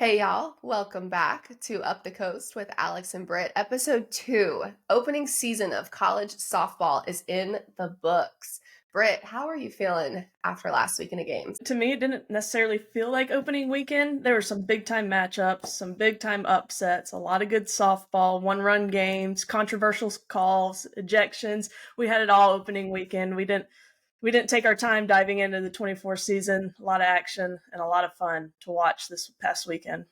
Hey y'all, welcome back to Up the Coast with Alex and Britt. Episode 2, opening season of college softball is in the books. Britt, how are you feeling after last weekend of games? To me, it didn't necessarily feel like opening weekend. There were some big time matchups, some big time upsets, a lot of good softball, one-run games, controversial calls, ejections. We had it all opening weekend. We didn't take our time diving into the 24 season. A lot of action and a lot of fun to watch this past weekend.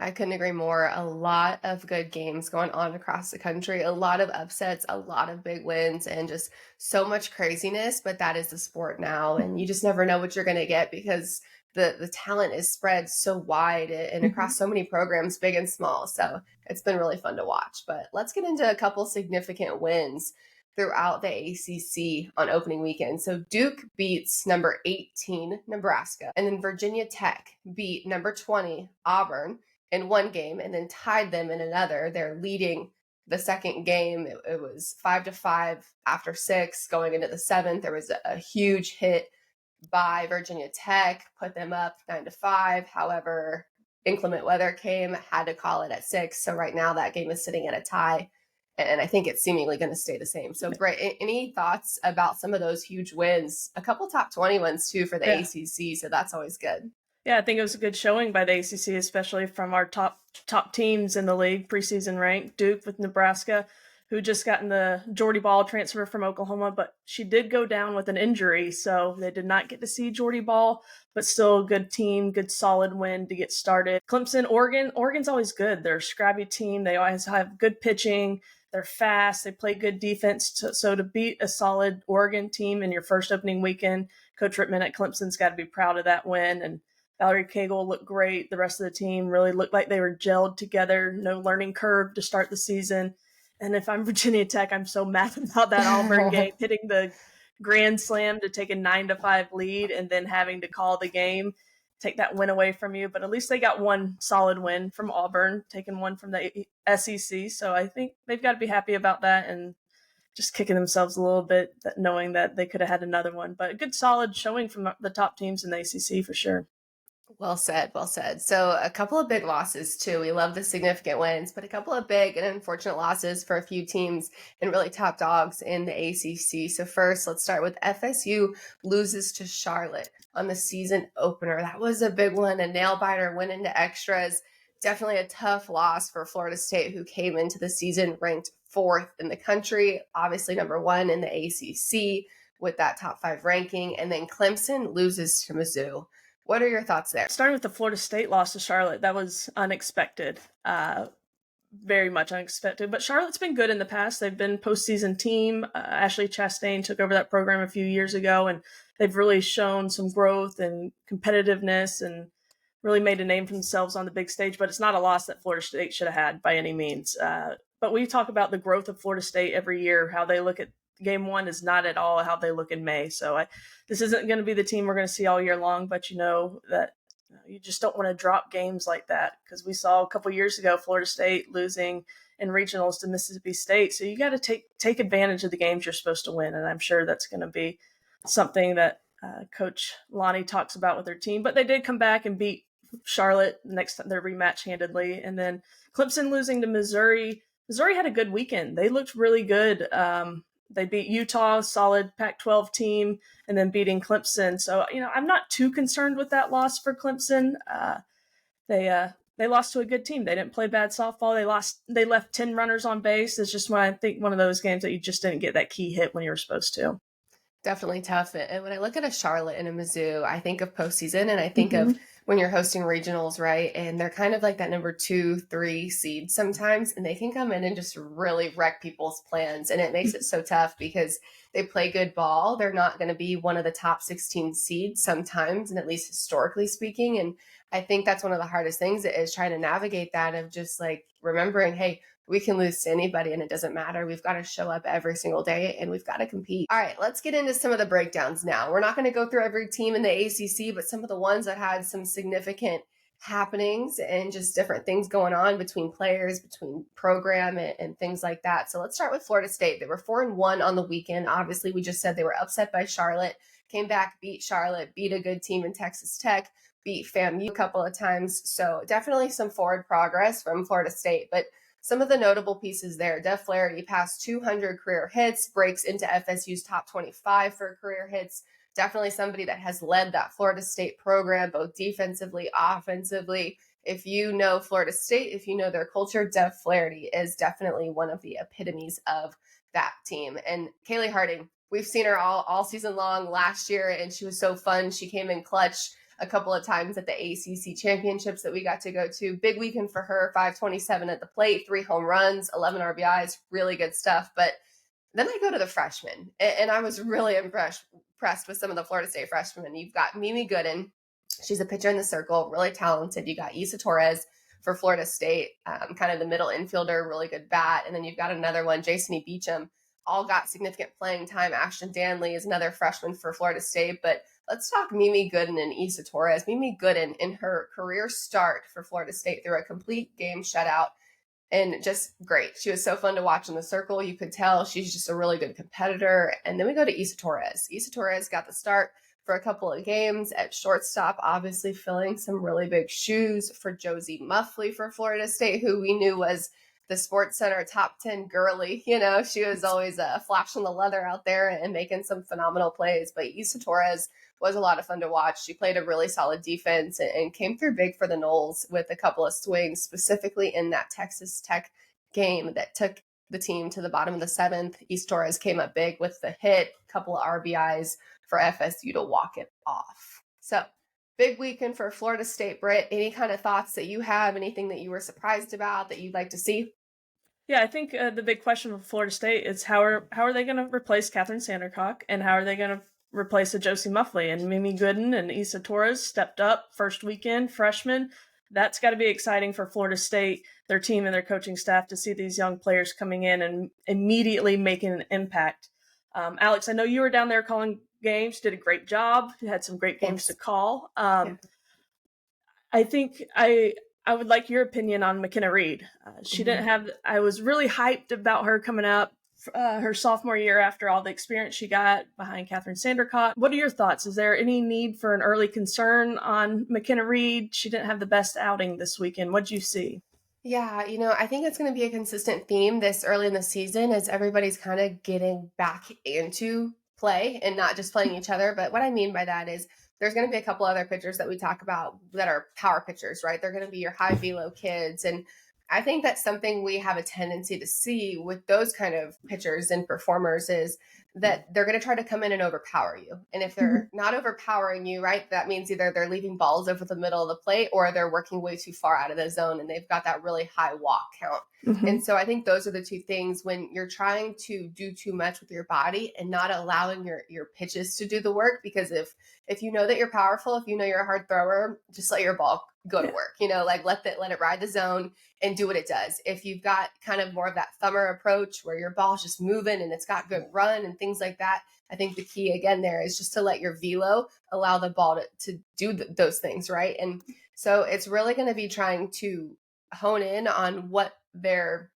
I couldn't agree more. A lot of good games going on across the country, a lot of upsets, a lot of big wins, and just so much craziness. But that is the sport now, and you just never know what you're going to get because the talent is spread so wide and across so many programs, big and small. So it's been really fun to watch. But let's get into a couple significant wins throughout the ACC on opening weekend. So Duke beats number 18 Nebraska, and then Virginia Tech beat number 20 Auburn in one game and then tied them in another. They're leading the second game. It was 5-5 after 6 going into the 7th. There was a huge hit by Virginia Tech, put them up 9-5. However, inclement weather came, had to call it at 6. So right now that game is sitting at a tie. And I think it's seemingly going to stay the same. So, Brett, any thoughts about some of those huge wins? A couple top 20 wins, too, for the Yeah. ACC. So that's always good. Yeah, I think it was a good showing by the ACC, especially from our top teams in the league, preseason ranked. Duke with Nebraska, who just gotten the Jordy Ball transfer from Oklahoma, but she did go down with an injury, so they did not get to see Jordy Ball, but still a good team, good solid win to get started. Clemson, Oregon. Oregon's always good. They're a scrappy team. They always have good pitching. They're fast. They play good defense. So to beat a solid Oregon team in your first opening weekend, Coach Rittman at Clemson's got to be proud of that win. And Valerie Cagle looked great. The rest of the team really looked like they were gelled together. No learning curve to start the season. And if I'm Virginia Tech, I'm so mad about that Auburn game, hitting the grand slam to take a 9-5 lead and then having to call the game, take that win away from you. But at least they got one solid win from Auburn, taking one from the SEC. So I think they've got to be happy about that and just kicking themselves a little bit, knowing that they could have had another one. But a good solid showing from the top teams in the ACC for sure. Well said, well said. So a couple of big losses too. We love the significant wins, but a couple of big and unfortunate losses for a few teams and really top dogs in the ACC. So first, let's start with FSU loses to Charlotte on the season opener. That was a big one, a nail biter, went into extras. Definitely a tough loss for Florida State, who came into the season ranked 4th in the country, obviously number 1 in the ACC with that top 5 ranking. And then Clemson loses to Mizzou. What are your thoughts there? Starting with the Florida State loss to Charlotte, that was unexpected, very much unexpected. But Charlotte's been good in the past. They've been postseason team. Ashley Chastain took over that program a few years ago, and they've really shown some growth and competitiveness and really made a name for themselves on the big stage. But it's not a loss that Florida State should have had by any means. But we talk about the growth of Florida State every year, how they look at game one is not at all how they look in May. So this isn't going to be the team we're going to see all year long, but you know that you just don't want to drop games like that because we saw a couple years ago Florida State losing in regionals to Mississippi State. So you got to take advantage of the games you're supposed to win, and I'm sure that's going to be something that Coach Lonnie talks about with their team. But they did come back and beat Charlotte next time their rematch handedly, and then Clemson losing to Missouri. Missouri had a good weekend. They looked really good. They beat Utah, solid Pac-12 team, and then beating Clemson. So, I'm not too concerned with that loss for Clemson. They lost to a good team. They didn't play bad softball. They left 10 runners on base. It's just I think one of those games that you just didn't get that key hit when you were supposed to. Definitely tough. And when I look at a Charlotte and a Mizzou, I think of postseason and I think of when you're hosting regionals, right? And they're kind of like that number 2, 3 seed sometimes, and they can come in and just really wreck people's plans. And it makes it so tough because they play good ball. They're not going to be one of the top 16 seeds sometimes, and at least historically speaking. And I think that's one of the hardest things is trying to navigate that of just like remembering, hey, we can lose to anybody and it doesn't matter. We've got to show up every single day and we've got to compete. All right, let's get into some of the breakdowns now. We're not going to go through every team in the ACC, but some of the ones that had some significant happenings and just different things going on between players, between program and things like that. So let's start with Florida State. They were 4-1 on the weekend. Obviously, we just said they were upset by Charlotte, came back, beat Charlotte, beat a good team in Texas Tech, beat FAMU a couple of times. So definitely some forward progress from Florida State. But some of the notable pieces there, Devyn Flaherty passed 200 career hits, breaks into FSU's top 25 for career hits. Definitely somebody that has led that Florida State program, both defensively, offensively. If you know Florida State, if you know their culture, Devyn Flaherty is definitely one of the epitomes of that team. And Kalei Harding, we've seen her all season long last year, and she was so fun. She came in clutch a couple of times at the ACC championships that we got to go to. Big weekend for her, 527 at the plate, 3 home runs, 11 RBIs, really good stuff. But then I go to the freshmen, and I was really impressed with some of the Florida State freshmen. You've got Mimi Gooden. She's a pitcher in the circle, really talented. You got Issa Torres for Florida State, kind of the middle infielder, really good bat. And then you've got another one, Jason E. Beecham, all got significant playing time. Ashton Danley is another freshman for Florida State. But let's talk Mimi Gooden and Issa Torres. Mimi Gooden, in her career start for Florida State, through a complete game shutout, and just great. She was so fun to watch in the circle. You could tell she's just a really good competitor. And then we go to Issa Torres. Issa Torres got the start for a couple of games at shortstop, obviously filling some really big shoes for Josie Muffley for Florida State, who we knew was the Sports Center top 10 girly. You know, she was always flashing the leather out there and making some phenomenal plays. But Issa Torres was a lot of fun to watch. She played a really solid defense and came through big for the Noles with a couple of swings, specifically in that Texas Tech game that took the team to the bottom of the 7th. Issa Torres came up big with the hit, a couple of RBIs for FSU to walk it off. So big weekend for Florida State. Britt, any kind of thoughts that you have, anything that you were surprised about that you'd like to see? Yeah, I think the big question for Florida State is how are they going to replace Catherine Sandercock, and how are they going to replace a Josie Muffley? And Mimi Gooden and Issa Torres stepped up first weekend, freshmen. That's got to be exciting for Florida State, their team and their coaching staff, to see these young players coming in and immediately making an impact. Alex, I know you were down there calling games, did a great job. You had some great games to call. I think I would like your opinion on McKenna Reed. She didn't have, I was really hyped about her coming up her sophomore year after all the experience she got behind Catherine Sandercock. What are your thoughts? Is there any need for an early concern on McKenna Reed? She didn't have the best outing this weekend. What'd you see? Yeah, I think it's going to be a consistent theme this early in the season as everybody's kind of getting back into play and not just playing each other. But what I mean by that is there's going to be a couple other pitchers that we talk about that are power pitchers, right? They're going to be your high velo kids. And I think that's something we have a tendency to see with those kind of pitchers and performers is that they're going to try to come in and overpower you. And if they're not overpowering you, right, that means either they're leaving balls over the middle of the plate or they're working way too far out of the zone and they've got that really high walk count. And so I think those are the two things when you're trying to do too much with your body and not allowing your pitches to do the work. Because if you know that you're powerful, if you know you're a hard thrower, just let your ball go to work, like let it ride the zone and do what it does. If you've got kind of more of that thumber approach where your ball's just moving and it's got good run and things like that, I think the key again there is just to let your velo allow the ball to do those things, right? And so it's really going to be trying to hone in on what their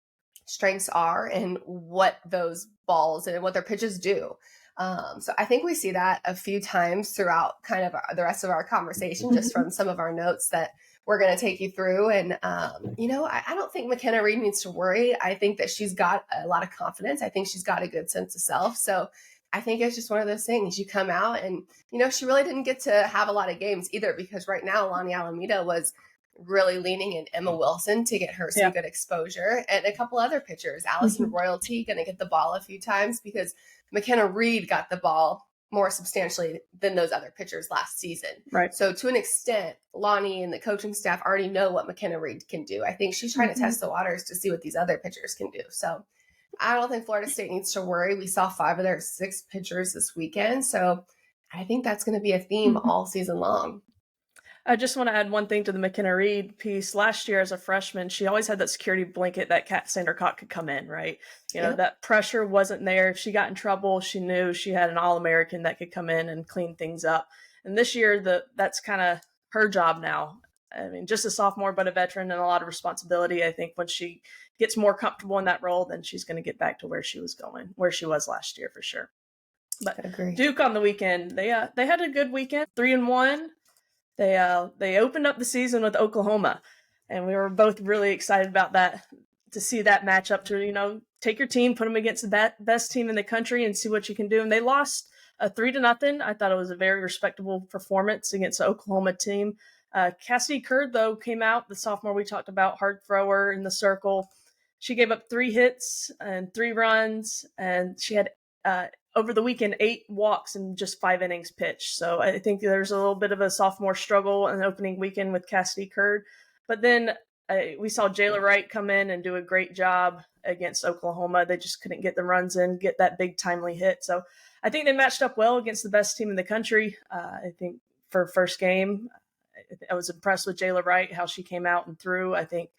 strengths are and what those balls and what their pitches do. So I think we see that a few times throughout kind of the rest of our conversation, just from some of our notes that we're going to take you through. And, I don't think McKenna Reed needs to worry. I think that she's got a lot of confidence. I think she's got a good sense of self. So I think it's just one of those things. You come out and, she really didn't get to have a lot of games either, because right now Lonnie Alameda was really leaning in Emma Wilson to get her some good exposure, and a couple other pitchers. Allison Royalty going to get the ball a few times because McKenna Reed got the ball more substantially than those other pitchers last season. Right. So to an extent, Lonnie and the coaching staff already know what McKenna Reed can do. I think she's trying to test the waters to see what these other pitchers can do. So I don't think Florida State needs to worry. We saw 5 of their 6 pitchers this weekend. So I think that's going to be a theme all season long. I just want to add one thing to the McKenna Reed piece. Last year as a freshman, she always had that security blanket that Kat Sandercock could come in, right? That pressure wasn't there. If she got in trouble, she knew she had an All-American that could come in and clean things up. And this year, that's kind of her job now. I mean, just a sophomore, but a veteran and a lot of responsibility. I think when she gets more comfortable in that role, then she's going to get back to where she was last year for sure. But Duke on the weekend, they had a good weekend, 3-1. They opened up the season with Oklahoma, and we were both really excited about that, to see that matchup, to take your team, put them against the best team in the country, and see what you can do. And they lost 3-0. I thought it was a very respectable performance against the Oklahoma team. Castine Curd, though, came out, the sophomore we talked about, hard thrower in the circle. She gave up 3 hits and 3 runs, and she had over the weekend 8 walks and just 5 innings pitched. So I think there's a little bit of a sophomore struggle in the opening weekend with Castine Curd. But then we saw Jala Wright come in and do a great job against Oklahoma. They just couldn't get the runs in, get that big timely hit. So I think they matched up well against the best team in the country. I think for first game, I was impressed with Jala Wright, how she came out and threw. I think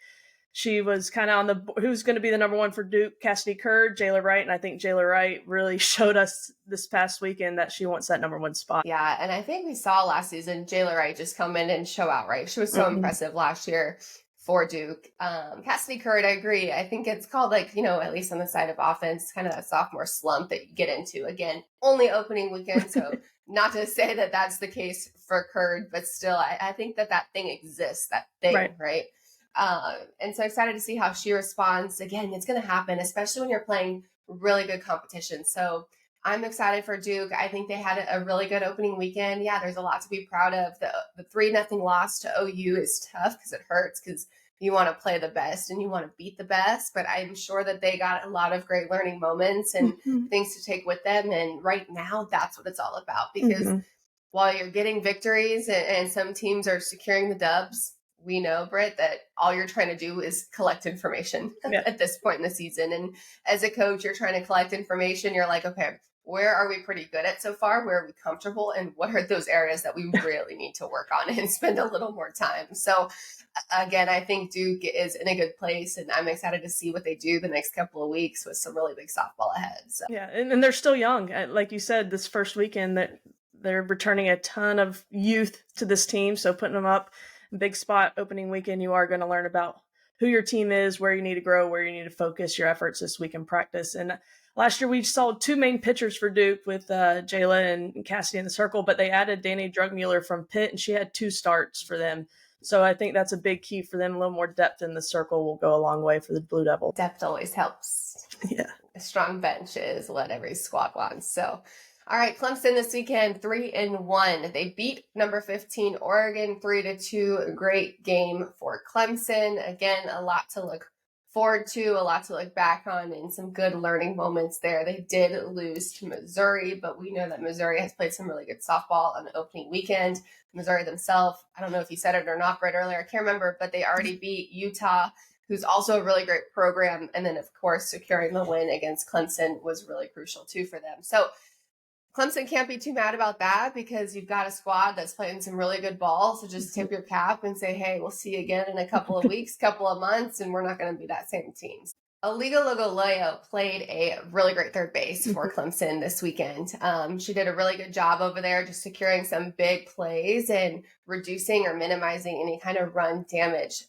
she was kind of on the who's going to be the number one for Duke, Castine Curd, Jala Wright. And I think Jala Wright really showed us this past weekend that she wants that number one spot. Yeah, and I think we saw last season Jala Wright just come in and show out, right? She was so impressive last year for Duke. Castine Curd, I agree. I think it's called, like, at least on the side of offense, kind of that sophomore slump that you get into. Again, only opening weekend, so not to say that that's the case for Curd, but still, I think that thing exists, that thing, right? And so excited to see how she responds. Again, it's going to happen, especially when you're playing really good competition. So I'm excited for Duke. I think they had a really good opening weekend. Yeah, there's a lot to be proud of. The 3-0 loss to OU is tough because it hurts, because you want to play the best and you want to beat the best. But I'm sure that they got a lot of great learning moments and things to take with them. And right now, that's what it's all about. Because while you're getting victories and some teams are securing the dubs, we know, Britt, that all you're trying to do is collect information at this point in the season. And as a coach, you're trying to collect information. You're like, okay, where are we pretty good at so far? Where are we comfortable? And what are those areas that we really need to work on and spend a little more time? So again, I think Duke is in a good place, and I'm excited to see what they do the next couple of weeks with some really big softball ahead. So yeah, and they're still young. Like you said, this first weekend that they're returning a ton of youth to this team. So putting them up, big spot opening weekend, you are going to learn about who your team is, where you need to grow, where you need to focus your efforts this week in practice. And last year we saw 2 main pitchers for Duke with Jala and Castine in the circle, but they added Danny Drugmuller from Pitt, and she had 2 starts for them. So I think that's a big key for them. A little more depth in the circle will go a long way for the Blue Devils. Depth always helps. Yeah. A strong bench is what every squad wants. So all right, Clemson this weekend, 3-1. They beat number 15 Oregon 3-2. A great game for Clemson. Again, a lot to look forward to, a lot to look back on, and some good learning moments there. They did lose to Missouri, but we know that Missouri has played some really good softball on the opening weekend. Missouri themselves, I don't know if you said it or not, Brett, earlier, I can't remember, but they already beat Utah, who's also a really great program. And then, of course, securing the win against Clemson was really crucial too for them. So Clemson can't be too mad about that, because you've got a squad that's playing some really good ball. So just tip your cap and say, hey, we'll see you again in a couple of weeks, couple of months, and we're not going to be that same team. Aliga Logoleo played a really great third base for Clemson this weekend. She did a really good job over there, just securing some big plays and reducing or minimizing any kind of run damage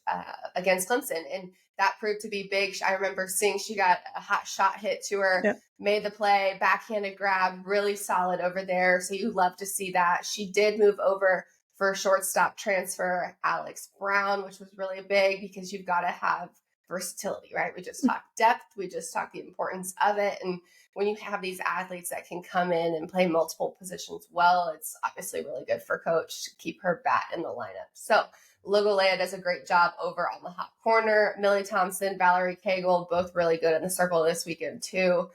against Clemson. And that proved to be big. I remember seeing she got a hot shot hit to her, made the play, backhanded grab, really solid over there. So you love to see that. She did move over for a shortstop transfer, Alex Brown, which was really big, because you've got to have versatility, right? We just talked depth. We just talked the importance of it. And when you have these athletes that can come in and play multiple positions well, it's obviously really good for coach to keep her bat in the lineup. So Logolea does a great job over on the hot corner. Millie Thompson, Valerie Cagle, both really good in the circle this weekend too.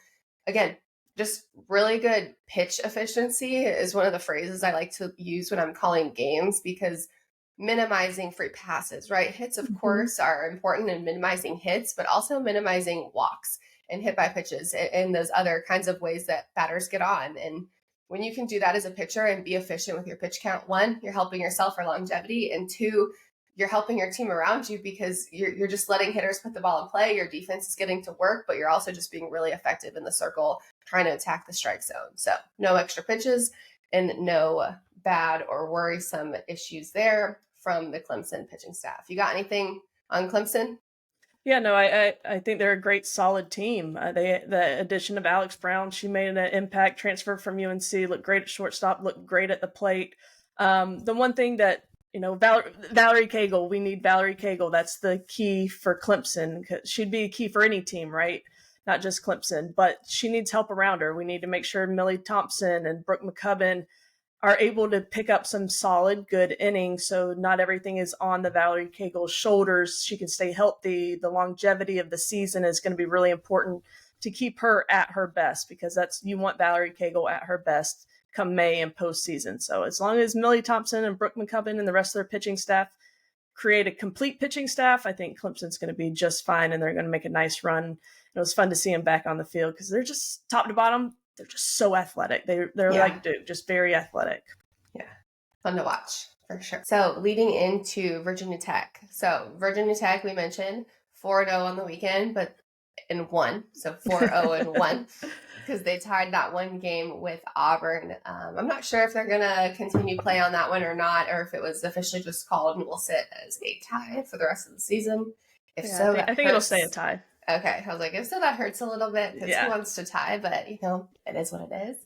Again, just really good pitch efficiency is one of the phrases I like to use when I'm calling games, because minimizing free passes, right? Hits, of course, are important in minimizing hits, but also minimizing walks and hit by pitches and those other kinds of ways that batters get on. And when you can do that as a pitcher and be efficient with your pitch count, 1, you're helping yourself for longevity, and 2, you're helping your team around you, because you're just letting hitters put the ball in play. Your defense is getting to work, but you're also just being really effective in the circle, trying to attack the strike zone. So no extra pitches and no bad or worrisome issues there from the Clemson pitching staff. You got anything on Clemson? Yeah, no, I think they're a great, solid team. The addition of Alex Brown, she made an impact. Transfer from UNC, looked great at shortstop, looked great at the plate. The one thing that Valerie Cagle. We need Valerie Cagle. That's the key for Clemson. She'd be a key for any team, right? Not just Clemson, but she needs help around her. We need to make sure Millie Thompson and Brooke McCubbin are able to pick up some solid, good innings. So not everything is on the Valerie Cagle's shoulders. She can stay healthy. The longevity of the season is going to be really important to keep her at her best, because you want Valerie Cagle at her best come May and postseason. So as long as Millie Thompson and Brooke McCubbin and the rest of their pitching staff create a complete pitching staff, I think Clemson's going to be just fine, and they're going to make a nice run. It was fun to see them back on the field because they're just top to bottom. They're just so athletic. They're like Duke, just very athletic. Yeah, fun to watch for sure. So leading into Virginia Tech. So Virginia Tech, we mentioned 4-0 on the weekend, but in one. So 4-0 and 1 because they tied that one game with Auburn. I'm not sure if they're going to continue play on that one or not, or if it was officially just called and will sit as a tie for the rest of the season. If so, I think it'll stay a tie. Okay, I was like, if so, that hurts a little bit because who wants to tie? But, it is what it is.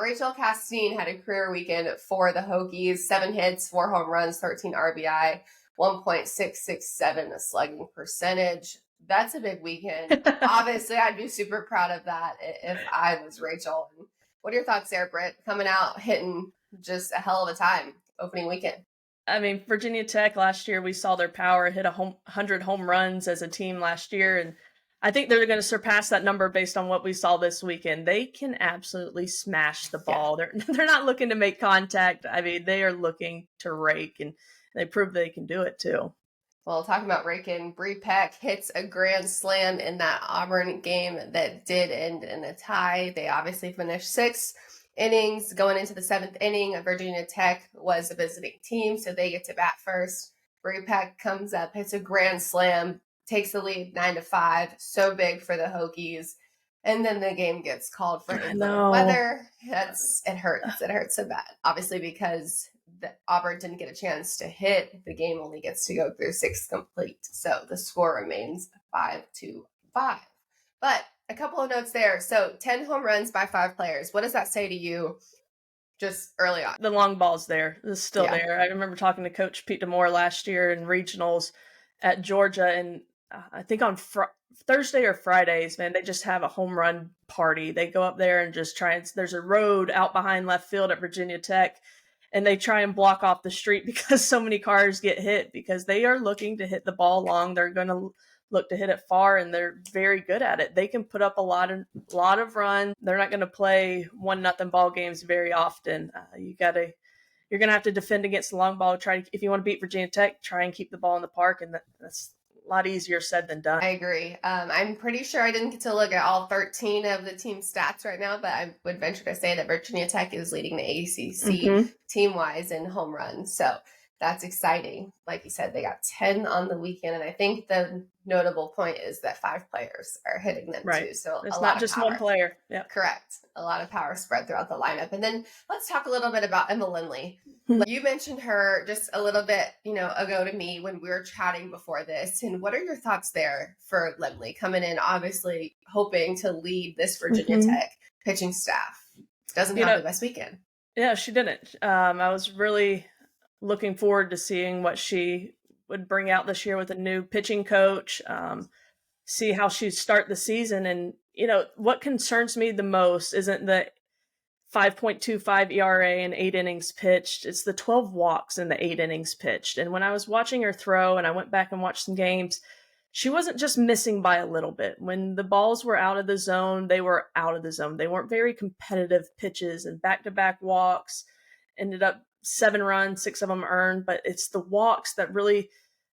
Rachel Castine had a career weekend for the Hokies. 7 hits, 4 home runs, 13 RBI, 1.667 slugging percentage. That's a big weekend. Obviously, I'd be super proud of that if I was Rachel. What are your thoughts there, Britt? Coming out, hitting just a hell of a time opening weekend. I mean, Virginia Tech last year, we saw their power, hit 100 home runs as a team last year. And I think they're going to surpass that number based on what we saw this weekend. They can absolutely smash the ball. Yeah. They're not looking to make contact. I mean, they are looking to rake, and they prove they can do it too. Well, talking about raking, Bree Peck hits a grand slam in that Auburn game that did end in a tie. They obviously finished 6 innings. Going into the 7th inning, Virginia Tech was a visiting team, so they get to bat first. Bree Peck comes up, hits a grand slam, takes the lead 9-5. So big for the Hokies. And then the game gets called for inclement weather. It hurts. It hurts so bad. Obviously, because Auburn didn't get a chance to hit, the game only gets to go through 6 complete. So the score remains 5-5. But a couple of notes there. So 10 home runs by 5 players. What does that say to you just early on? The long ball's there. It's still there. I remember talking to Coach Pete DeMore last year in regionals at Georgia, and I think on Thursday or Fridays, man, they just have a home run party. They go up there and just there's a road out behind left field at Virginia Tech, and they try and block off the street because so many cars get hit, because they are looking to hit the ball long. They're going to look to hit it far, and they're very good at it. They can put up a lot of runs. They're not going to play 1-0 ball games very often. You're going to have to defend against the long ball. If you want to beat Virginia Tech, try and keep the ball in the park, and that's a lot easier said than done. I agree. I'm pretty sure I didn't get to look at all 13 of the team stats right now, but I would venture to say that Virginia Tech is leading the ACC team-wise in home runs. So that's exciting. Like you said, they got 10 on the weekend, and I think the notable point is that 5 players are hitting them too. So it's not just one player. Yeah, correct. A lot of power spread throughout the lineup. And then let's talk a little bit about Emma Lindley. You mentioned her just a little bit, ago to me when we were chatting before this. And what are your thoughts there for Lindley coming in, obviously hoping to lead this Virginia Tech pitching staff? Doesn't have the best weekend. Yeah, she didn't. I was really looking forward to seeing what she would bring out this year with a new pitching coach, see how she'd start the season. And, what concerns me the most isn't the 5.25 ERA and 8 innings pitched. It's the 12 walks in the 8 innings pitched. And when I was watching her throw, and I went back and watched some games, she wasn't just missing by a little bit. When the balls were out of the zone, they were out of the zone. They weren't very competitive pitches, and back-to-back walks ended up 7 runs, 6 of them earned. But it's the walks that really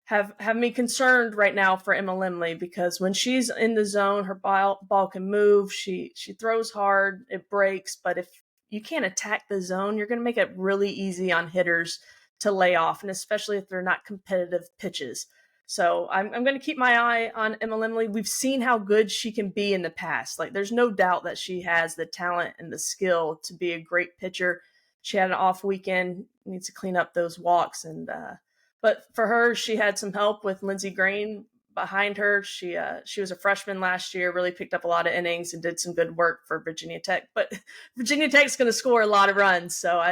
have me concerned right now for Emma Lindley, because when she's in the zone, her ball can move. She throws hard, it breaks. But if you can't attack the zone, you're going to make it really easy on hitters to lay off, and especially if they're not competitive pitches. So I'm going to keep my eye on Emma Lindley. We've seen how good she can be in the past. Like, there's no doubt that she has the talent and the skill to be a great pitcher. She had an off weekend, needs to clean up those walks. But for her, she had some help with Lindsey Green behind her. She was a freshman last year, really picked up a lot of innings and did some good work for Virginia Tech. But Virginia Tech's going to score a lot of runs, so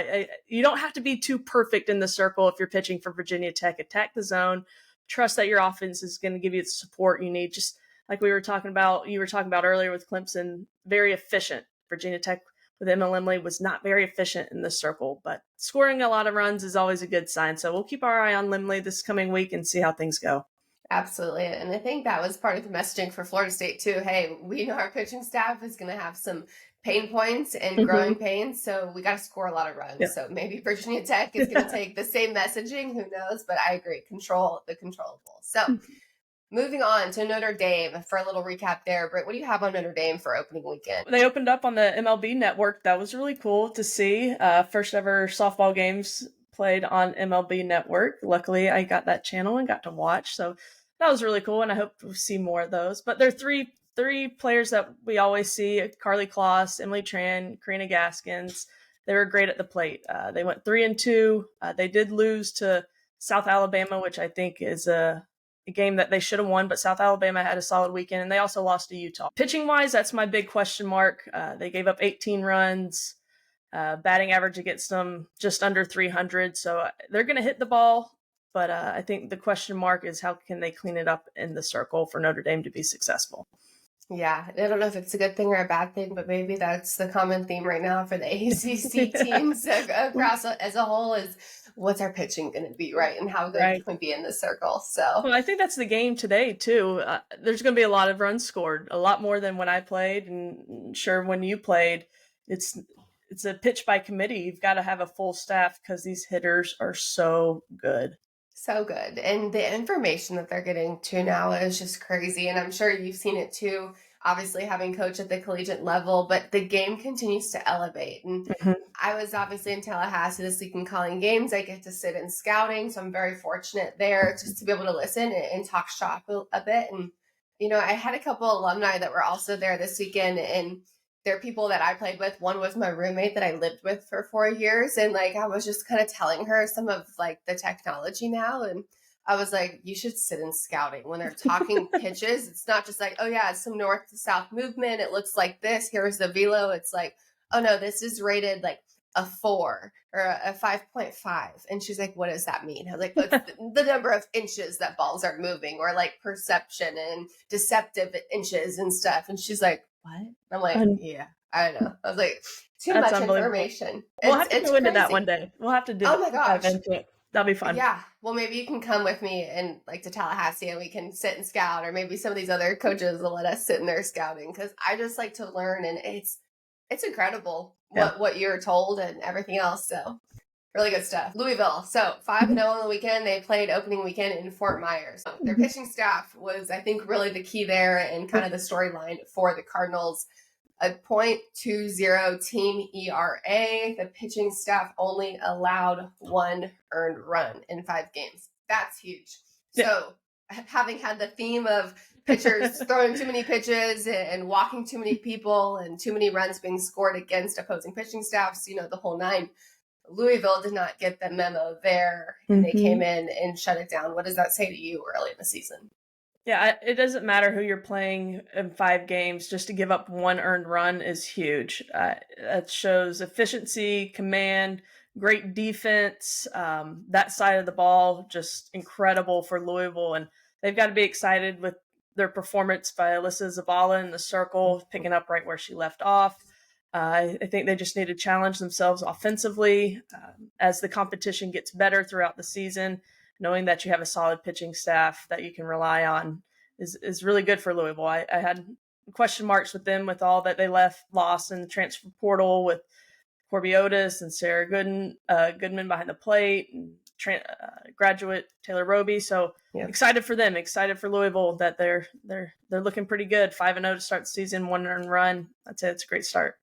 you don't have to be too perfect in the circle if you're pitching for Virginia Tech. Attack the zone. Trust that your offense is going to give you the support you need. Just like you were talking about earlier with Clemson, very efficient. Virginia Tech with Emma Limley was not very efficient in the circle, but scoring a lot of runs is always a good sign. So we'll keep our eye on Limley this coming week and see how things go. Absolutely. And I think that was part of the messaging for Florida State too. Hey, we know our pitching staff is going to have some pain points and growing pains, so we got to score a lot of runs. Yeah. So maybe Virginia Tech is going to take the same messaging. Who knows? But I agree. Control the controllable. So moving on to Notre Dame for a little recap there. Britt, what do you have on Notre Dame for opening weekend? They opened up on the MLB network. That was really cool to see. First ever softball games played on MLB network. Luckily, I got that channel and got to watch. So that was really cool, and I hope we'll see more of those. But there are three players that we always see: Carly Kloss, Emily Tran, Karina Gaskins. They were great at the plate. They went 3-2. They did lose to South Alabama, which I think is a game that they should have won, but South Alabama had a solid weekend, and they also lost to Utah. Pitching-wise, that's my big question mark. They gave up 18 runs, batting average against them just under 300, so they're going to hit the ball, but I think the question mark is how can they clean it up in the circle for Notre Dame to be successful. Yeah, I don't know if it's a good thing or a bad thing, but maybe that's the common theme right now for the ACC teams across as a whole is what's our pitching going to be, right? And how good can we be in the circle? So, well, I think that's the game today too. There's going to be a lot of runs scored, a lot more than when I played, and sure when you played. It's a pitch by committee. You've got to have a full staff because these hitters are so good. So good. And the information that they're getting to now is just crazy. And I'm sure you've seen it too, obviously having coached at the collegiate level, but the game continues to elevate. And I was obviously in Tallahassee this week and calling games. I get to sit in scouting. So I'm very fortunate there just to be able to listen and talk shop a bit. And, you know, I had a couple alumni that were also there this weekend, and they're people that I played with. One was my roommate that I lived with for 4 years. And like, I was just kind of telling her some of like the technology now. And I was like, you should sit in scouting when they're talking pitches. It's not just like, oh yeah, it's some north to south movement. It looks like this. Here's the velo. It's like, oh no, this is rated like a 4 or a 5.5. And she's like, what does that mean? I was like, it's the number of inches that balls are moving, or like perception and deceptive inches and stuff. And she's like, what? I'm like, yeah, I don't know. I was like, too much information. We'll have to go into that one day. We'll have to do Oh my gosh. That'll be fun. Yeah. Well, maybe you can come with me and like to Tallahassee and we can sit and scout, or maybe some of these other coaches will let us sit in there scouting, because I just like to learn, and it's incredible what you're told and everything else. So really good stuff. Louisville. So 5-0 on the weekend. They played opening weekend in Fort Myers. So their pitching staff was, I think, really the key there and kind of the storyline for the Cardinals. A .20 team ERA. The pitching staff only allowed 1 earned run in 5 games. That's huge. So having had the theme of pitchers throwing too many pitches and walking too many people and too many runs being scored against opposing pitching staffs, you know, the whole 9, Louisville did not get the memo there. And they came in and shut it down. What does that say to you early in the season? Yeah, it doesn't matter who you're playing in 5 games. Just to give up 1 earned run is huge. That shows efficiency, command, great defense. That side of the ball, just incredible for Louisville. And they've got to be excited with their performance by Alyssa Zabala in the circle, picking up right where she left off. I think they just need to challenge themselves offensively as the competition gets better throughout the season. Knowing that you have a solid pitching staff that you can rely on is really good for Louisville. I had question marks with them with all that they lost in the transfer portal with Corby Otis and Sarah Goodman behind the plate, and graduate Taylor Roby. So excited for them, excited for Louisville that they're looking pretty good. 5-0 to start the season, 1 earned run. I'd say it's a great start.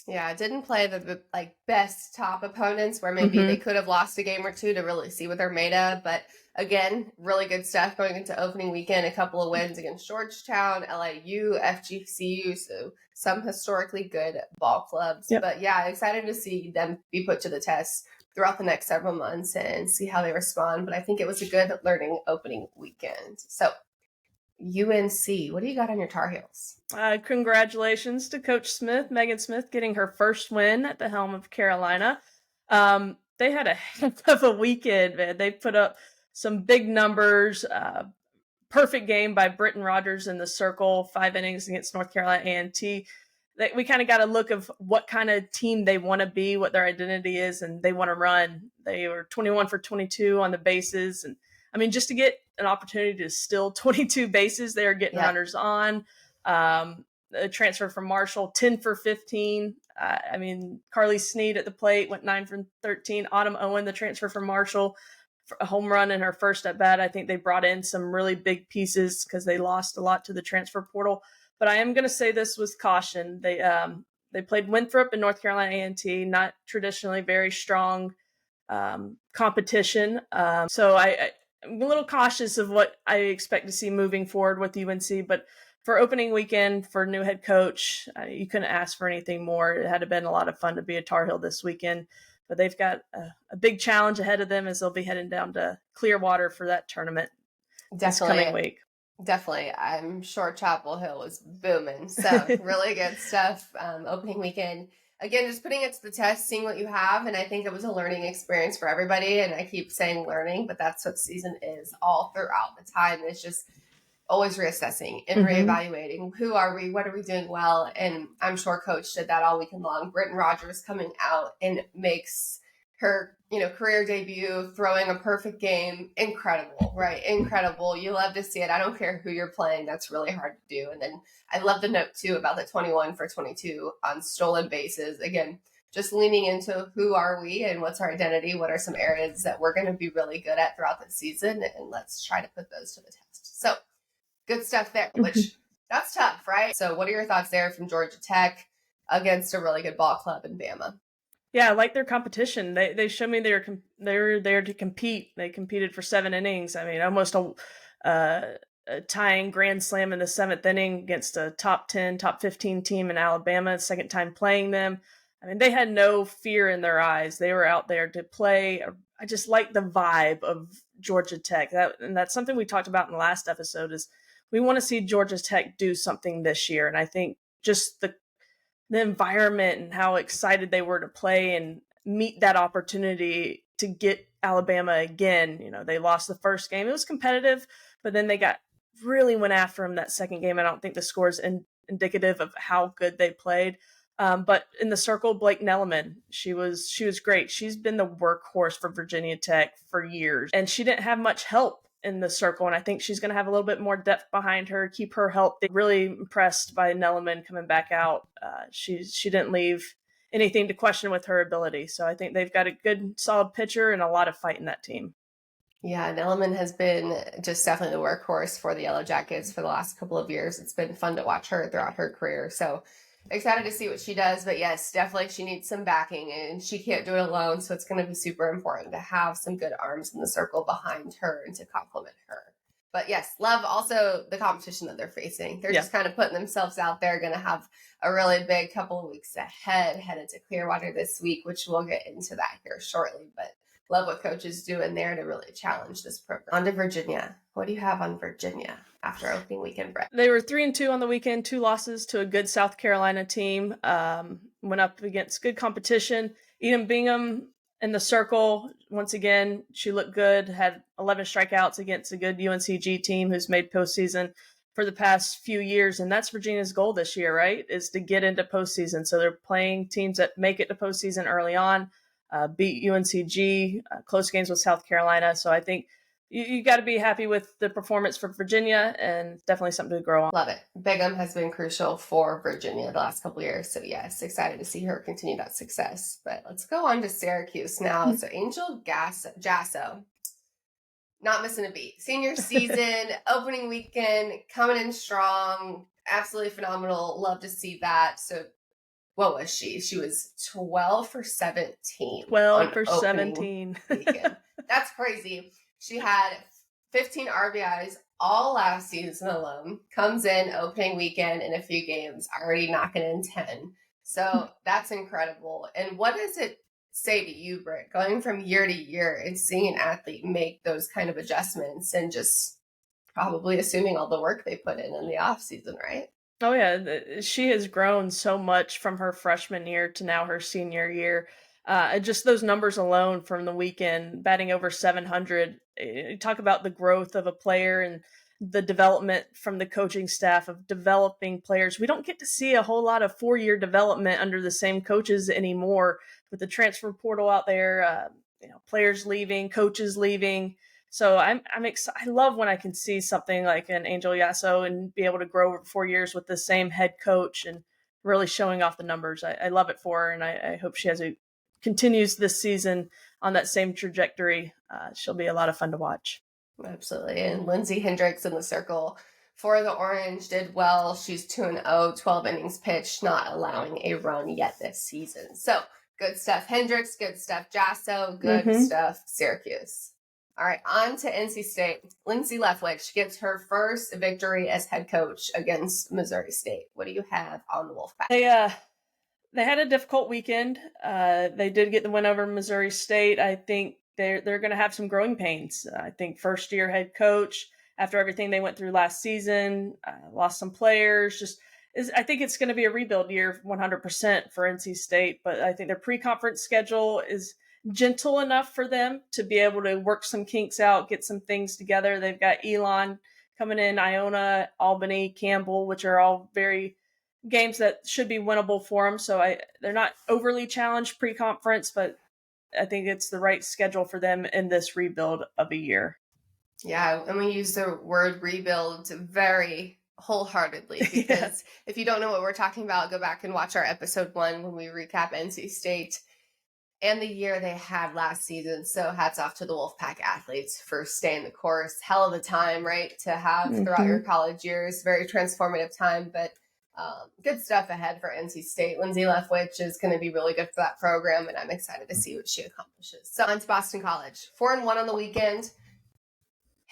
Yeah, didn't play the like best top opponents where maybe they could have lost a game or two to really see what they're made of. But again, really good stuff going into opening weekend. A couple of wins against Georgetown, LIU, FGCU, so some historically good ball clubs. But yeah, excited to see them be put to the test throughout the next several months and see how they respond. But I think it was a good learning opening weekend. So UNC. What do you got on your Tar Heels? Congratulations to Coach Smith, Megan Smith, getting her first win at the helm of Carolina. They had a heck of a weekend, man. They put up some big numbers. Perfect game by Britton Rogers in the circle, 5 innings against North Carolina A&T. We kind of got a look of what kind of team they want to be, what their identity is, and they want to run. They were 21 for 22 on the bases. And I mean, just to get an opportunity to steal 22 bases, they are getting runners on. A transfer from Marshall, 10 for 15. I mean, Carly Sneed at the plate went 9 for 13. Autumn Owen, the transfer from Marshall, a home run in her first at bat. I think they brought in some really big pieces because they lost a lot to the transfer portal. But I am going to say this with caution. They played Winthrop and North Carolina A&T, not traditionally very strong competition. So I'm a little cautious of what I expect to see moving forward with UNC. But for opening weekend, for new head coach, you couldn't ask for anything more. It had been a lot of fun to be a Tar Heel this weekend. But they've got a big challenge ahead of them as they'll be heading down to Clearwater for that tournament this coming week. Definitely. I'm sure Chapel Hill was booming. So really good stuff. Opening weekend. Again, just putting it to the test, seeing what you have. And I think it was a learning experience for everybody. And I keep saying learning, but that's what season is all throughout the time. It's just always reassessing and reevaluating. Who are we? What are we doing well? And I'm sure Coach did that all weekend long. Britton Rogers coming out and makes her, career debut, throwing a perfect game. Incredible, right? Incredible. You love to see it. I don't care who you're playing. That's really hard to do. And then I love the note too about the 21 for 22 on stolen bases. Again, just leaning into who are we and what's our identity? What are some areas that we're going to be really good at throughout the season? And let's try to put those to the test. So good stuff there, which that's tough, right? So what are your thoughts there from Georgia Tech against a really good ball club in Bama? Yeah, I like their competition. They showed me they're there to compete. They competed for 7 innings. I mean, almost a tying grand slam in the 7th inning against a top 10, top 15 team in Alabama, second time playing them. I mean, they had no fear in their eyes. They were out there to play. I just like the vibe of Georgia Tech. And that's something we talked about in the last episode is we want to see Georgia Tech do something this year. And I think just the environment and how excited they were to play and meet that opportunity to get Alabama again. They lost the first game. It was competitive, but then they really went after them that second game. I don't think the score is indicative of how good they played. But in the circle, Blake Nelliman, she was great. She's been the workhorse for Virginia Tech for years, and she didn't have much help in the circle. And I think she's going to have a little bit more depth behind her, keep her help. They're really impressed by Nelliman coming back out. She didn't leave anything to question with her ability. So I think they've got a good, solid pitcher and a lot of fight in that team. Yeah, Nelliman has been just definitely the workhorse for the Yellow Jackets for the last couple of years. It's been fun to watch her throughout her career. So excited to see what she does. But yes, definitely she needs some backing and she can't do it alone. So it's going to be super important to have some good arms in the circle behind her and to complement her. But yes, love also the competition that they're facing. They're just kind of putting themselves out there, going to have a really big couple of weeks ahead, headed to Clearwater this week, which we'll get into that here shortly. But love what Coach is doing there to really challenge this program. On to Virginia. What do you have on Virginia after opening weekend, Brett? They were 3-2 on the weekend, 2 losses to a good South Carolina team. Went up against good competition. Edom Bingham in the circle, once again, she looked good, had 11 strikeouts against a good UNCG team who's made postseason for the past few years. And that's Virginia's goal this year, right, is to get into postseason. So they're playing teams that make it to postseason early on, beat UNCG, close games with South Carolina. So I think you got to be happy with the performance for Virginia, and definitely something to grow on. Love it. Bingham has been crucial for Virginia the last couple of years. So yes, excited to see her continue that success. But let's go on to Syracuse now. So Angel Jasso, not missing a beat. Senior season, opening weekend, coming in strong, absolutely phenomenal. Love to see that. So what was she? She was 12 for 17. 12 for 17. That's crazy. She had 15 RBIs all last season alone. Comes in opening weekend in a few games, already knocking in 10. So that's incredible. And what does it say to you, Britt, going from year to year and seeing an athlete make those kind of adjustments and just probably assuming all the work they put in the off season, right? Oh yeah, she has grown so much from her freshman year to now her senior year. Just those numbers alone from the weekend, batting over 700. Talk about the growth of a player and the development from the coaching staff of developing players. We don't get to see a whole lot of 4-year development under the same coaches anymore, with the transfer portal out there. Players leaving, coaches leaving. So I'm excited. I love when I can see something like an Angel Yasso and be able to grow over 4 years with the same head coach and really showing off the numbers. I love it for her, and I hope she continues this season on that same trajectory. She'll be a lot of fun to watch. Absolutely. And Lindsay Hendricks in the circle for the Orange did well. She's 2-0, 12 innings pitched, not allowing a run yet this season. So good stuff, Hendricks. Good stuff, Jasso. Good stuff, Syracuse. All right, on to NC State. Lindsay Leftwich gets her first victory as head coach against Missouri State. What do you have on the Wolfpack? They had a difficult weekend. They did get the win over Missouri State. I think they're going to have some growing pains. I think first-year head coach, after everything they went through last season, lost some players. I think it's going to be a rebuild year 100% for NC State, but I think their pre-conference schedule is gentle enough for them to be able to work some kinks out, get some things together. They've got Elon coming in, Iona, Albany, Campbell, which are all very games that should be winnable for them. So they're not overly challenged pre-conference, but I think it's the right schedule for them in this rebuild of a year. Yeah, and we use the word rebuild very wholeheartedly because if you don't know what we're talking about, go back and watch our episode 1 when we recap NC State and the year they had last season. So hats off to the Wolfpack athletes for staying the course. Hell of a time, right, to have throughout your college years. Very transformative time, but good stuff ahead for NC State. Lindsay Leftwich is going to be really good for that program, and I'm excited to see what she accomplishes. So on to Boston College. 4-1 on the weekend.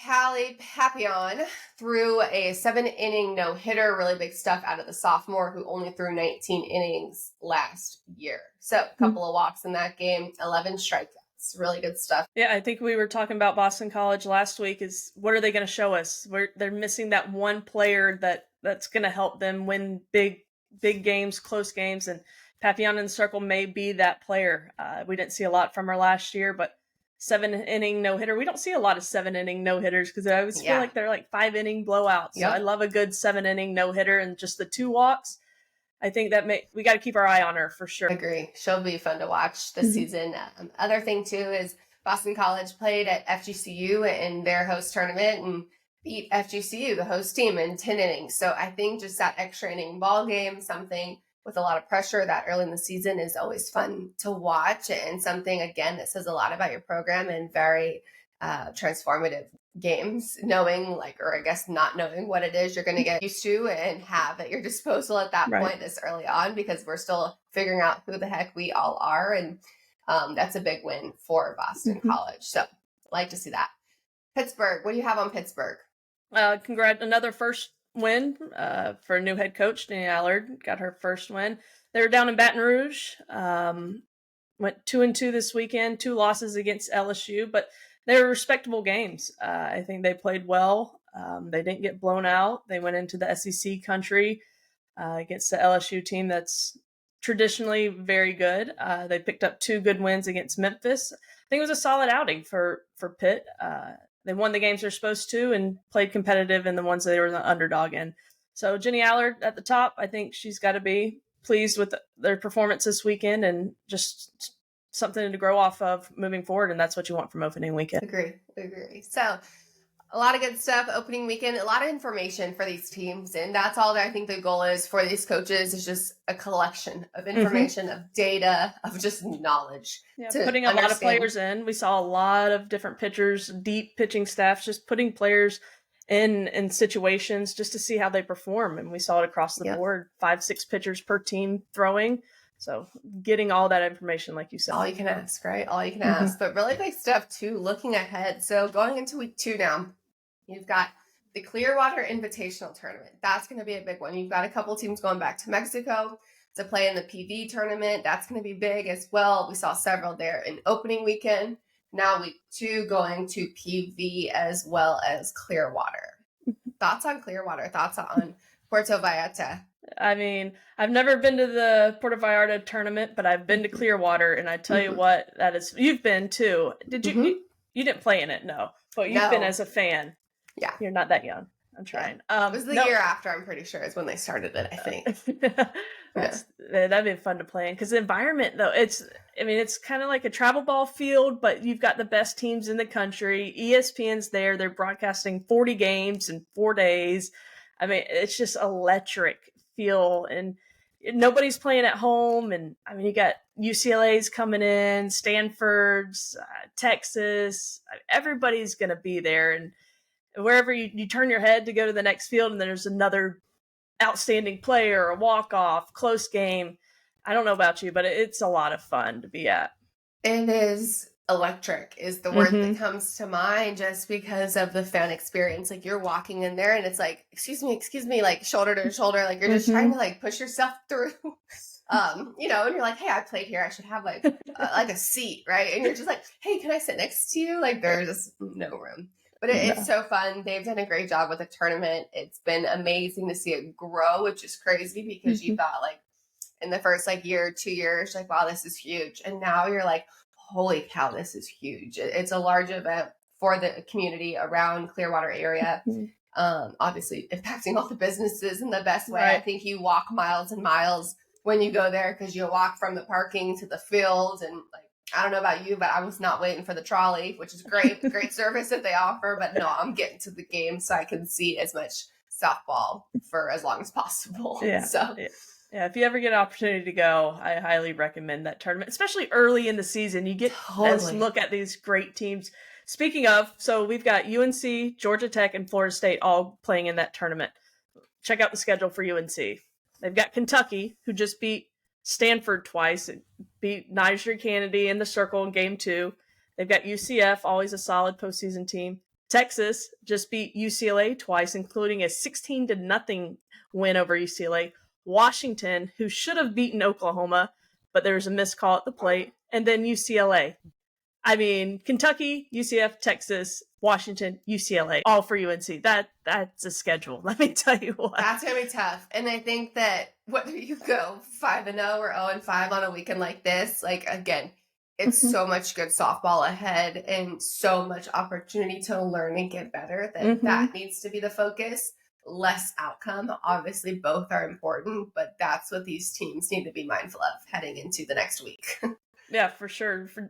Kalei Harding threw a 7-inning no-hitter, really big stuff out of the sophomore who only threw 19 innings last year. So a couple of walks in that game, 11 strikeouts, really good stuff. Yeah, I think we were talking about Boston College last week is what are they going to show us? They're missing that one player that's going to help them win big games, close games, and Papillon in the circle may be that player. We didn't see a lot from her last year, but 7-inning no-hitter. We don't see a lot of 7-inning no-hitters because I always feel like they're like 5-inning blowouts. So I love a good 7-inning no-hitter and just the 2 walks. I think that we got to keep our eye on her for sure. Agree. She'll be fun to watch this season. Other thing too is Boston College played at FGCU in their host tournament and beat FGCU, the host team, in 10 innings. So I think just that extra inning ball game, something with a lot of pressure that early in the season is always fun to watch, and something, again, that says a lot about your program and very transformative games, knowing or I guess not knowing what it is you're going to get used to and have at your disposal at that point this early on, because we're still figuring out who the heck we all are. And that's a big win for Boston College. So like to see that. Pittsburgh, what do you have on Pittsburgh? Congrats, another first win for a new head coach. Jenny Allard got her first win. They were down in Baton Rouge, went 2-2 this weekend, 2 losses against LSU, but they were respectable games. I think they played well. They didn't get blown out. They went into the SEC country against the LSU team that's traditionally very good. They picked up 2 good wins against Memphis. I think it was a solid outing for Pitt. They won the games they're supposed to and played competitive in the ones they were the underdog in. So Jenny Allard at the top, I think she's got to be pleased with their performance this weekend and just something to grow off of moving forward. And that's what you want from opening weekend. Agree. So a lot of good stuff opening weekend, a lot of information for these teams. And that's all that I think the goal is for these coaches, is just a collection of information, of data, of just knowledge. Yeah, putting a lot of players in. We saw a lot of different pitchers, deep pitching staffs, just putting players in situations just to see how they perform. And we saw it across the board, 5-6 pitchers per team throwing. So getting all that information, like you said. All you can ask, right? All you can ask. But really big stuff, too, looking ahead. So going into week 2 now, you've got the Clearwater Invitational Tournament. That's going to be a big one. You've got a couple teams going back to Mexico to play in the PV tournament. That's going to be big as well. We saw several there in opening weekend. Now week 2 going to PV as well as Clearwater. Thoughts on Clearwater? Thoughts on Puerto Vallarta? I mean, I've never been to the Puerto Vallarta tournament, but I've been to Clearwater, and I tell you what, that is, you've been too. Did you, you didn't play in it? No, but you've been as a fan. Yeah. You're not that young. I'm trying. It was the year after, I'm pretty sure, is when they started it, I think. That'd be fun to play in, because the environment, though, it's kind of like a travel ball field, but you've got the best teams in the country. ESPN's there. They're broadcasting 40 games in 4 days. I mean, it's just electric feel, and nobody's playing at home. And I mean, you got UCLA's coming in, Stanford's, Texas. Everybody's going to be there, and wherever you turn your head to go to the next field, and there's another outstanding player, a walk-off, close game. I don't know about you, but it's a lot of fun to be at. It is electric is the word that comes to mind, just because of the fan experience. Like, you're walking in there and it's like, excuse me, like shoulder to shoulder. Like, you're just trying to like push yourself through, and you're like, hey, I played here. I should have like a seat, right? And you're just like, hey, can I sit next to you? Like, there's just no room. But it's so fun. They've done a great job with the tournament. It's been amazing to see it grow, which is crazy, because you thought like in the first like year, 2 years, like, wow, this is huge. And now you're like, holy cow, this is huge. It's a large event for the community around Clearwater area. Obviously impacting all the businesses in the best way. Right. I think you walk miles and miles when you go there, because you walk from the parking to the field, and like, I don't know about you, but I was not waiting for the trolley, which is great service that they offer. But no, I'm getting to the game so I can see as much softball for as long as possible. Yeah. So yeah, if you ever get an opportunity to go, I highly recommend that tournament, especially early in the season. You get to look at these great teams. Speaking of, so we've got UNC, Georgia Tech, and Florida State all playing in that tournament. Check out the schedule for UNC. They've got Kentucky, who just beat Stanford twice, beat Niger Kennedy in the circle in game 2. They've got UCF, always a solid postseason team. Texas just beat UCLA twice, including a 16-0 win over UCLA. Washington, who should have beaten Oklahoma, but there was a missed call at the plate. And then UCLA. I mean, Kentucky, UCF, Texas, Washington, UCLA, all for UNC. That's a schedule. Let me tell you what. That's going to be tough. And I think that whether you go 5-0 or 0-5 on a weekend like this, like, again, it's so much good softball ahead and so much opportunity to learn and get better that that needs to be the focus. Less outcome. Obviously, both are important, but that's what these teams need to be mindful of heading into the next week. Yeah, for sure. For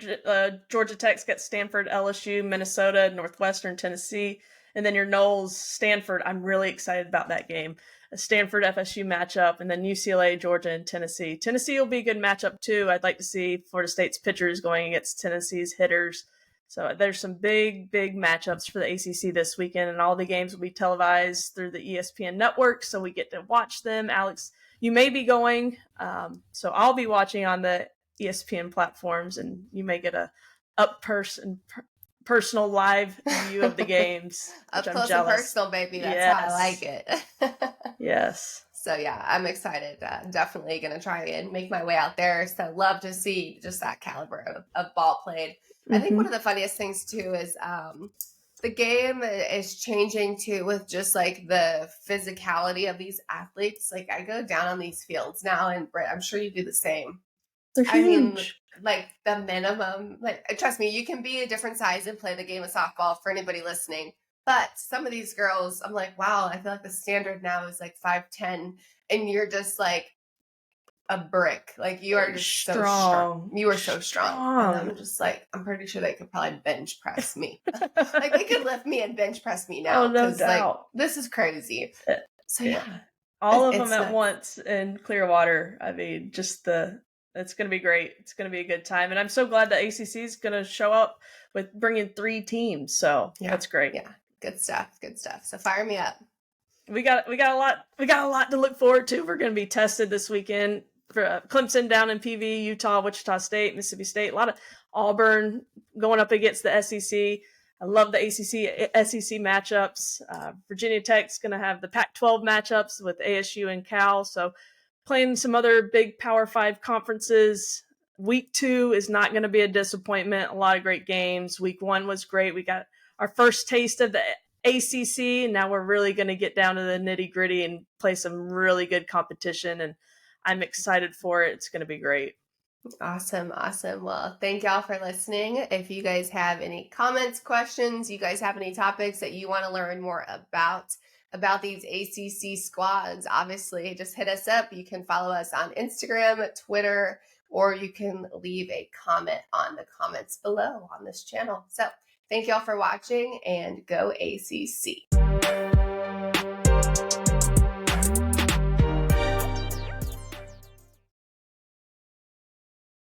Georgia Tech's got Stanford, LSU, Minnesota, Northwestern, Tennessee, and then your Knowles, Stanford. I'm really excited about that game. A Stanford FSU matchup, and then UCLA, Georgia, and Tennessee. Tennessee will be a good matchup too. I'd like to see Florida State's pitchers going against Tennessee's hitters. So there's some big matchups for the ACC this weekend, and all the games will be televised through the ESPN network, so we get to watch them. Alex, you may be going, so I'll be watching on the ESPN platforms, and you may get a personal live view of the games. Up close and personal, baby. That's how I like it. Yes. So yeah, I'm excited. Definitely going to try and make my way out there. So love to see just that caliber of ball played. I think one of the funniest things too is the game is changing too, with just like the physicality of these athletes. Like, I go down on these fields now, and Britt, I'm sure you do the same. They're huge. I mean, like the minimum, like, trust me, you can be a different size and play the game of softball for anybody listening. But some of these girls, I'm like, wow, I feel like the standard now is like 5'10", and you're just like a brick. Like, you are just so strong. You are so strong. And I'm just like, I'm pretty sure they could probably bench press me. Like, they could lift me and bench press me now. Oh, no doubt. Like, this is crazy. So yeah. All of them at once in Clearwater. I mean, it's going to be great. It's going to be a good time. And I'm so glad the ACC is going to show up with bringing 3 teams. So that's great. Yeah. Good stuff. So fire me up. We got a lot to look forward to. We're going to be tested this weekend for Clemson down in PV, Utah, Wichita State, Mississippi State, a lot of Auburn going up against the SEC. I love the ACC-SEC matchups. Virginia Tech's going to have the Pac-12 matchups with ASU and Cal. So playing some other big Power 5 conferences. Week 2 is not going to be a disappointment. A lot of great games. Week 1 was great. We got our first taste of the ACC. And now we're really going to get down to the nitty gritty and play some really good competition. And I'm excited for it. It's going to be great. Awesome. Well, thank y'all for listening. If you guys have any comments, questions, you guys have any topics that you want to learn more about these ACC squads, obviously just hit us up. You can follow us on Instagram, Twitter, or you can leave a comment on the comments below on this channel. So thank y'all for watching, and go ACC.